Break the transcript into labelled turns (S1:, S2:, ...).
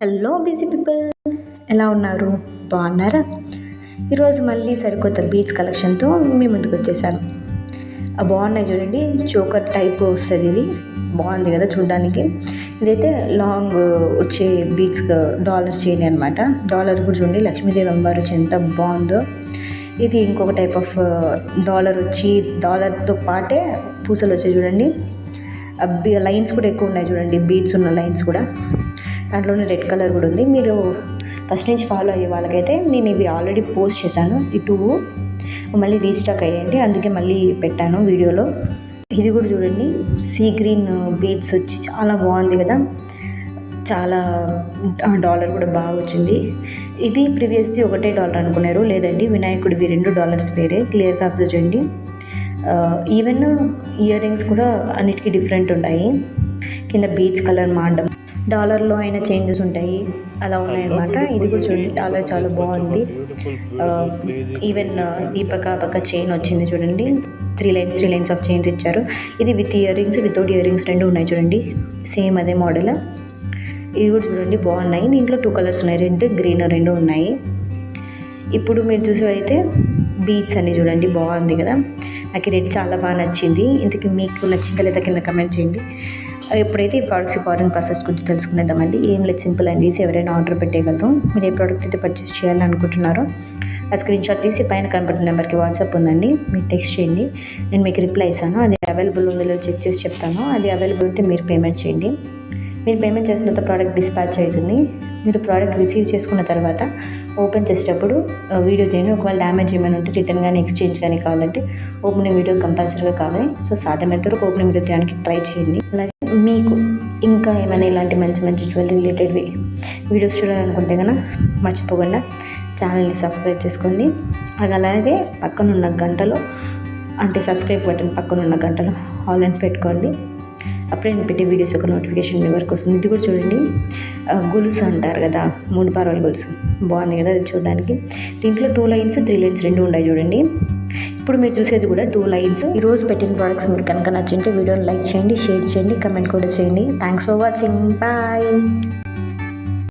S1: Hello busy people, ఎలా ఉన్నారు? బాగున్నారా? ఈరోజు మళ్ళీ సరికొత్త బీచ్ కలెక్షన్తో మీ ముందుకు వచ్చేసాను. బాగున్నాయి చూడండి, చోకర్ టైప్ వస్తుంది. ఇది బాగుంది కదా చూడడానికి. ఇదైతే లాంగ్ వచ్చే బీచ్ డాలర్ చైన్ అనమాట. డాలర్ కూడా చూడండి, లక్ష్మీదేవి అమ్మవారు వచ్చి ఎంత బాగుందో. ఇది ఇంకొక టైప్ ఆఫ్ డాలర్ వచ్చి, డాలర్తో పాటే పూసలు వచ్చాయి చూడండి. లైన్స్ కూడా ఎక్కువ ఉన్నాయి చూడండి, బీడ్స్ ఉన్న లైన్స్ కూడా. దాంట్లోనే రెడ్ కలర్ కూడా ఉంది. మీరు ఫస్ట్ నుంచి ఫాలో అయ్యే వాళ్ళకైతే నేను ఇవి ఆల్రెడీ పోస్ట్ చేశాను. ఈ టూ మళ్ళీ రీస్టాక్ అయ్యండి, అందుకే మళ్ళీ పెట్టాను వీడియోలో. ఇది కూడా చూడండి, సీ గ్రీన్ బీడ్స్ వచ్చి చాలా బాగుంది కదా. చాలా డాలర్ కూడా బాగా వచ్చింది. ఇది ప్రీవియస్ది ఒకటే డాలర్ అనుకున్నారు, లేదండి వినాయకుడివి $2 వేరే. క్లియర్గా అబ్జర్వ్ చేయండి. ఈవెన్ ఇయర్ రింగ్స్ కూడా అన్నిటికీ డిఫరెంట్ ఉన్నాయి. కింద బీచ్ కలర్ మాడడం, డాలర్లో అయినా చేంజెస్ ఉంటాయి, అలా ఉన్నాయన్నమాట. ఇది కూడా చూడండి, డాలర్ చాలా బాగుంది. ఈవెన్ ఈ పక్క చైన్ వచ్చింది చూడండి. త్రీ లైన్స్ ఆఫ్ చైన్స్ ఇచ్చారు. ఇది with ear rings, without ear rings రెండు ఉన్నాయి చూడండి, సేమ్ అదే మోడల్. ఇవి కూడా చూడండి బాగున్నాయి. దీంట్లో 2 కలర్స్ ఉన్నాయి, రెడ్ గ్రీన్ రెండు ఉన్నాయి. ఇప్పుడు మీరు చూసేవైతే బీడ్స్ అన్ని చూడండి, బాగుంది కదా. నాకు రెడ్ చాలా బాగా నచ్చింది. ఇంతకీ మీకు నచ్చిందా లేదా కింద కమెంట్ చేయండి. ఎప్పుడైతే ఈ ప్రోడక్ట్స్ ఫారెన్ ప్రాసెస్ గురించి తెలుసుకునేద్దామండి. ఏం లేదు, సింపుల్ అండి. ఎవరైనా ఆర్డర్ పెట్టేయగలరు. మీరు ఏ ప్రోడక్ట్ అయితే పర్చేస్ చేయాలని అనుకుంటున్నారో ఆ స్క్రీన్ షాట్ తీసి పైన కనపడుతున్న నెంబర్కి వాట్సాప్ ఉందండి, మీరు టెక్స్ట్ చేయండి. నేను మీకు రిప్లై ఇస్తాను. అది అవైలబుల్ ఉందో లేదో చెక్ చేసి చెప్తాను. అది అవైలబుల్ ఉంటే మీరు పేమెంట్ చేయండి. మీరు పేమెంట్ చేసిన తర్వాత ప్రోడక్ట్ డిస్పాచ్ అవుతుంది. మీరు ప్రోడక్ట్ రిసీవ్ చేసుకున్న తర్వాత ఓపెన్ చేసేటప్పుడు వీడియో తీయండి. ఒకవేళ డ్యామేజ్ ఏమైనా ఉంటే రిటర్న్ కానీ ఎక్స్చేంజ్ కానీ కావాలంటే ఓపెనింగ్ వీడియో కంపల్సరీగా కావాలి. సో సాధ్యమైనంత వరకు ఓపెనింగ్ వీడియో తీయడానికి ట్రై చేయండి. అలాగే మీకు ఇంకా ఏమైనా ఇలాంటి మంచి జ్యువెలరీ రిలేటెడ్ వీడియోస్ చూడాలనుకుంటే కనుక మర్చిపోకుండా ఛానల్ని సబ్స్క్రైబ్ చేసుకోండి. అలాగే పక్కనున్న గంటలో, అంటే సబ్స్క్రైబ్ బటన్ పక్కనున్న గంటలో ఆల్ అని పెట్టుకోండి. అప్పుడే నేను పెట్టే వీడియోస్ ఒక నోటిఫికేషన్ మీ వరకు వస్తుంది. ఇది కూడా చూడండి, గొలుసు అంటారు కదా, 3 పారాల గొలుసు, బాగుంది కదా అది చూడడానికి. దీంట్లో 2 లైన్స్ 3 లైన్స్ రెండు ఉన్నాయి చూడండి. ఇప్పుడు మీరు చూసేది కూడా 2 లైన్స్. ఈరోజు పెట్టిన ప్రోడక్ట్స్ మీకు కనుక నచ్చింటే వీడియోని లైక్ చేయండి, షేర్ చేయండి, కమెంట్ కూడా చేయండి. Thanks for watching, bye.